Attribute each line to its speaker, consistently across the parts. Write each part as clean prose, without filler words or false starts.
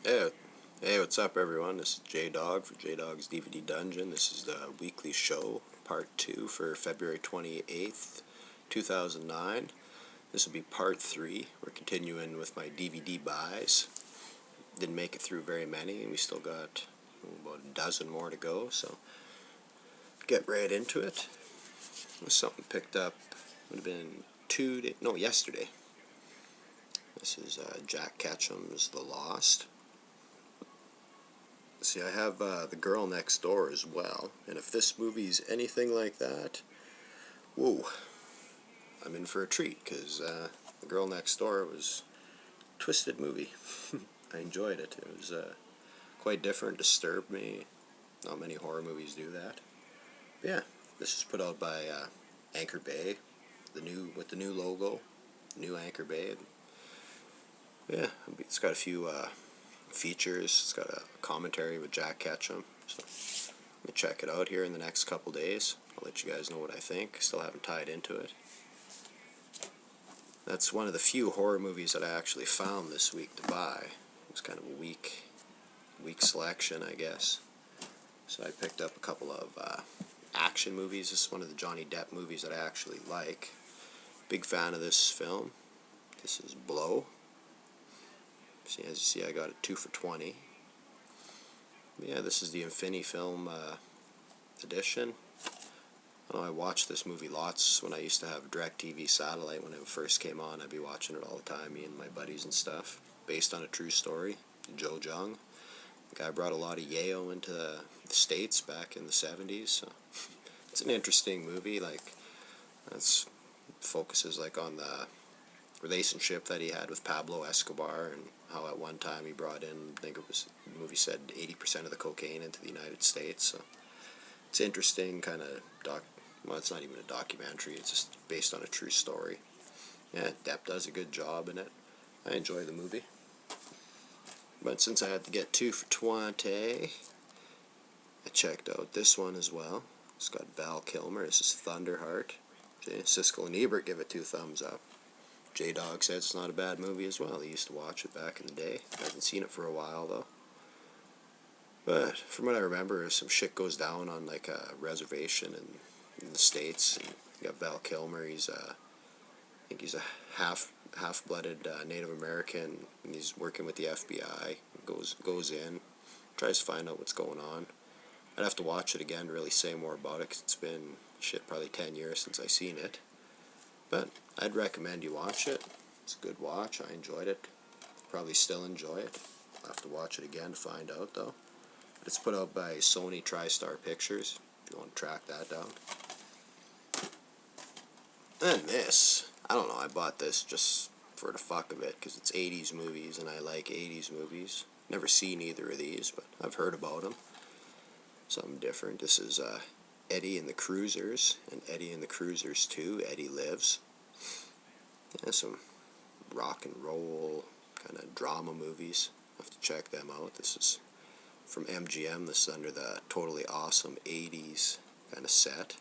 Speaker 1: Hey, hey, what's up, everyone? This is Jdog for Jdog'S DVD Dungeon. This is the weekly show, part 2 for February 28th, 2009. This will be part 3. We're continuing with my DVD buys. Didn't make it through very many, and we still got about a dozen more to go, so get right into it. Something picked up, would have been yesterday. This is Jack Ketchum's The Lost. See, I have The Girl Next Door as well, and if this movie's anything like that, whoa, I'm in for a treat, because The Girl Next Door was a twisted movie. I enjoyed it. It was quite different, disturbed me. Not many horror movies do that. But yeah, this is put out by Anchor Bay, with the new logo, new Anchor Bay. Yeah, it's got a few features. It's got a commentary with Jack Ketchum. So let me check it out here in the next couple days. I'll let you guys know what I think. Still haven't tied into it. That's one of the few horror movies that I actually found this week to buy. It was kind of a weak selection, I guess. So I picked up a couple of action movies. This is one of the Johnny Depp movies that I actually like. Big fan of this film. This is Blow. See, as you see, I got it 2 for $20. Yeah, this is the Infinity Film edition. I watched this movie lots when I used to have DirecTV satellite. When it first came on, I'd be watching it all the time, me and my buddies and stuff. Based on a true story, Joe Jung. The guy brought a lot of yayo into the States back in the 70s. So it's an interesting movie. Like, it focuses on the relationship that he had with Pablo Escobar, and how at one time he brought in, I think it was, the movie said 80% of the cocaine into the United States. So it's interesting, kind of well, it's not even a documentary, it's just based on a true story. Yeah, Depp does a good job in it. I enjoy the movie. But since I had to get 2 for $20, I checked out this one as well. It's got Val Kilmer. This is Thunderheart. Siskel and Ebert give it 2 thumbs up. J-Dog said it's not a bad movie as well. He used to watch it back in the day. I haven't seen it for a while, though. But from what I remember, some shit goes down on a reservation in the States. And you got Val Kilmer. I think he's a half-blooded Native American, and he's working with the FBI. Goes in, tries to find out what's going on. I'd have to watch it again to really say more about it, because it's been probably 10 years since I seen it. But I'd recommend you watch it. It's a good watch. I enjoyed it. Probably still enjoy it. I'll have to watch it again to find out, though. But it's put out by Sony TriStar Pictures, if you want to track that down. And this, I don't know, I bought this just for the fuck of it, because it's 80s movies, and I like 80s movies. Never seen either of these, but I've heard about them. Something different. This is Eddie and the Cruisers, and Eddie and the Cruisers 2, Eddie Lives. Yeah, some rock and roll kind of drama movies. I have to check them out. This is from MGM. This is under the Totally Awesome 80s kind of set.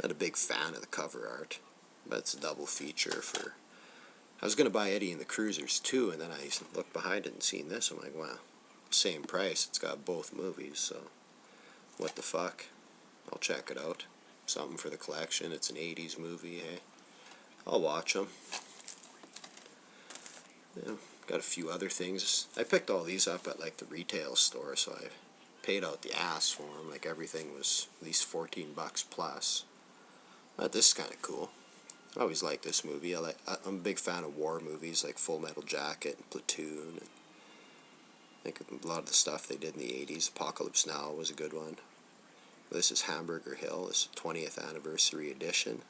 Speaker 1: Not a big fan of the cover art, but it's a double feature for... I was going to buy Eddie and the Cruisers 2, and then I looked behind it and seen this. I'm like, wow, same price. It's got both movies, so what the fuck? I'll check it out. Something for the collection. It's an 80s movie, hey? I'll watch them. Yeah, got a few other things. I picked all these up at the retail store, so I paid out the ass for them. Everything was at least $14 plus. But this is kind of cool. I always liked this movie. I'm a big fan of war movies like Full Metal Jacket and Platoon. And I think a lot of the stuff they did in the 80s. Apocalypse Now was a good one. This is Hamburger Hill. This is 20th anniversary edition.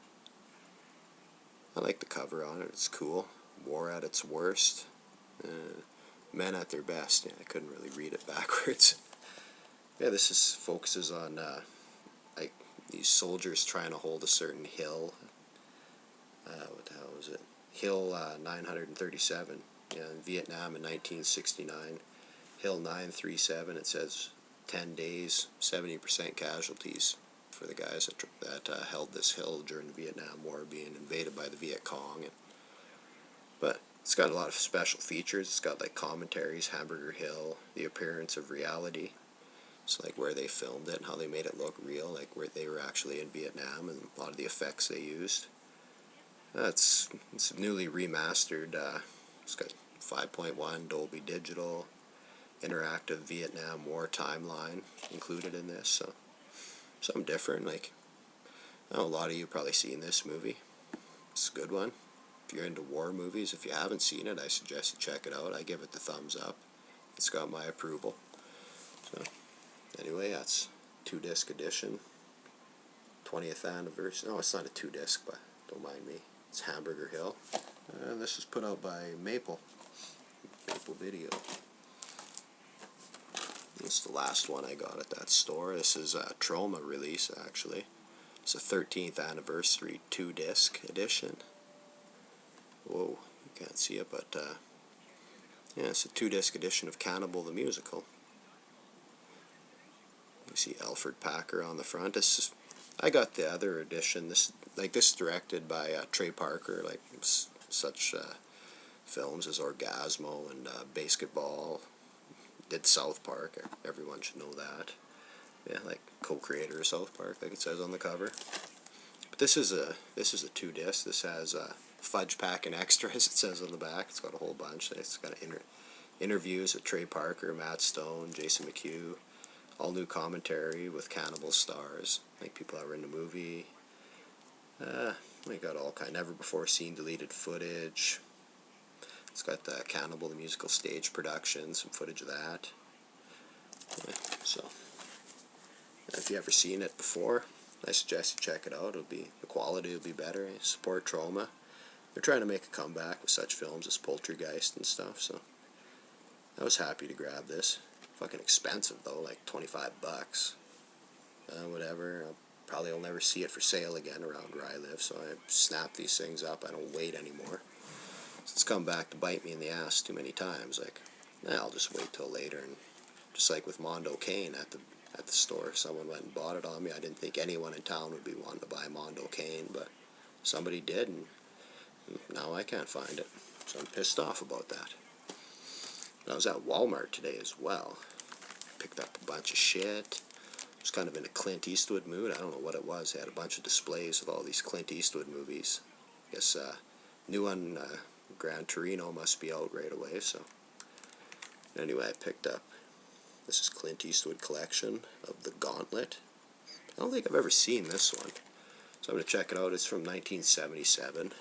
Speaker 1: I like the cover on it. It's cool. War at its worst. Men at their best. Yeah, I couldn't really read it backwards. Yeah, this focuses on these soldiers trying to hold a certain hill. What the hell was it? Hill 937. Yeah, in Vietnam in 1969. Hill 937. It says 10 days, 70% casualties for the guys that held this hill during the Vietnam War, being invaded by the Viet Cong. But It's got a lot of special features. It's got like commentaries, Hamburger Hill, the appearance of reality. So like where they filmed it and how they made it look real, like where they were actually in Vietnam and a lot of the effects they used. It's newly remastered. It's got 5.1 Dolby Digital, interactive Vietnam War timeline included in this. So something different. Like I know a lot of you probably seen this movie. It's a good one. If you're into war movies, if you haven't seen it, I suggest you check it out. I give it the thumbs up. It's got my approval. So anyway, that's 2-disc edition. 20th anniversary. No, it's not a 2-disc, but don't mind me. It's Hamburger Hill. This is put out by Maple Video. This is the last one I got at that store. This is a Troma release, actually. It's a 13th anniversary 2-disc edition. Whoa, you can't see it, but yeah, it's a 2-disc edition of Cannibal the Musical. You see Alfred Packer on the front. I got the other edition. This is directed by Trey Parker, like such films as Orgasmo and Basketball. Did South Park. Everyone should know that. Yeah, like co-creator of South Park, like it says on the cover. But this is a 2-disc. This has fudge pack and extras. It says on the back. It's got a whole bunch. It's got interviews with Trey Parker, Matt Stone, Jason McHugh. All new commentary with Cannibal stars, like people that were in the movie. We got all kind of never before seen deleted footage. It's got the Cannibal the Musical stage production, some footage of that. Yeah, so if you ever seen it before, I suggest you check it out. The quality will be better. Support Troma. They're trying to make a comeback with such films as Poltergeist and stuff. So I was happy to grab this. Fucking expensive though, like $25. Whatever. Probably will never see it for sale again around where I live, so I snap these things up. I don't wait anymore. It's come back to bite me in the ass too many times. Like, I'll just wait till later. And just like with Mondo Cane at the store, someone went and bought it on me. I didn't think anyone in town would be wanting to buy Mondo Cane, but somebody did, and now I can't find it. So I'm pissed off about that. I was at Walmart today as well. Picked up a bunch of shit. I was kind of in a Clint Eastwood mood. I don't know what it was. They had a bunch of displays with all these Clint Eastwood movies. I guess new one, Gran Torino, must be out right away. So anyway, I picked up. This is Clint Eastwood collection of The Gauntlet. I don't think I've ever seen this one. So I'm going to check it out. It's from 1977.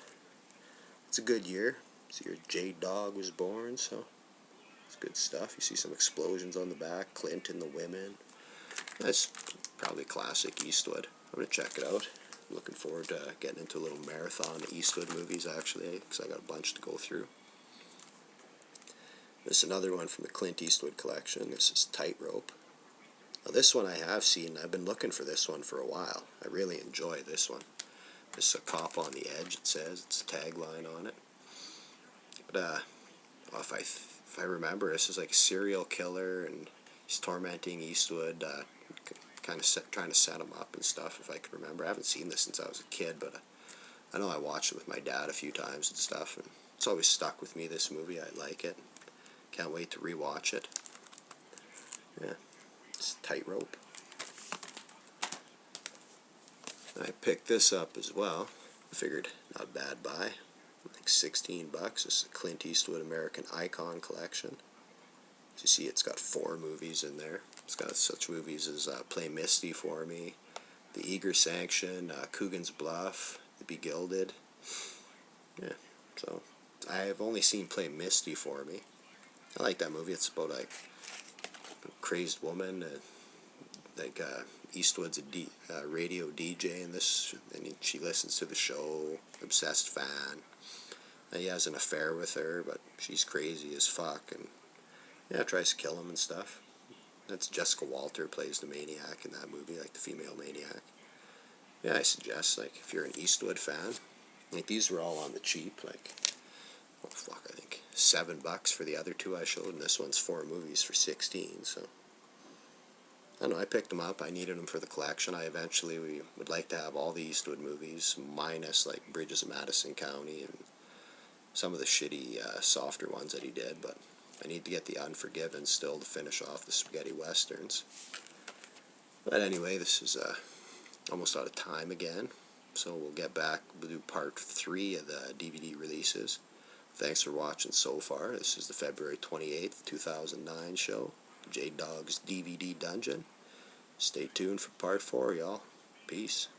Speaker 1: It's a good year. It's the year J-Dog was born, so it's good stuff. You see some explosions on the back, Clint and the women. That's probably classic Eastwood. I'm going to check it out. I'm looking forward to getting into a little marathon of Eastwood movies, actually, because I got a bunch to go through. This is another one from the Clint Eastwood collection. This is Tightrope. Now this one I have seen. I've been looking for this one for a while. I really enjoy this one. This is A Cop on the Edge, it says. It's a tagline on it. But if I remember, this is like a serial killer, and he's tormenting Eastwood, kind of trying to set him up and stuff, if I can remember. I haven't seen this since I was a kid, but I know I watched it with my dad a few times and stuff, and it's always stuck with me, this movie. I like it. Can't wait to rewatch it. Yeah, it's Tightrope. I picked this up as well. I figured, not a bad buy. Like $16. This is a Clint Eastwood American Icon collection. As you see, it's got 4 movies in there. It's got such movies as Play Misty for Me, The Eager Sanction, Coogan's Bluff, The Begilded. Yeah, so I've only seen Play Misty for Me. I like that movie. It's about like a crazed woman, Eastwood's a radio DJ in this, and she listens to the show, obsessed fan. He has an affair with her, but she's crazy as fuck, and yeah, tries to kill him and stuff. That's Jessica Walter plays the maniac in that movie, like the female maniac. Yeah, I suggest, like, if you're an Eastwood fan, like, these were all on the cheap, like, oh fuck, I think $7 for the other 2 I showed, and this one's 4 movies for 16, so I don't know, I picked them up. I needed them for the collection. I eventually would like to have all the Eastwood movies, minus, like, Bridges of Madison County and some of the shitty, softer ones that he did, but I need to get the Unforgiven still to finish off the spaghetti westerns. But anyway, this is almost out of time again, so we'll get back, we'll do part 3 of the DVD releases. Thanks for watching so far. This is the February 28th, 2009 show, Jdog'S DVD Dungeon. Stay tuned for part 4, y'all. Peace.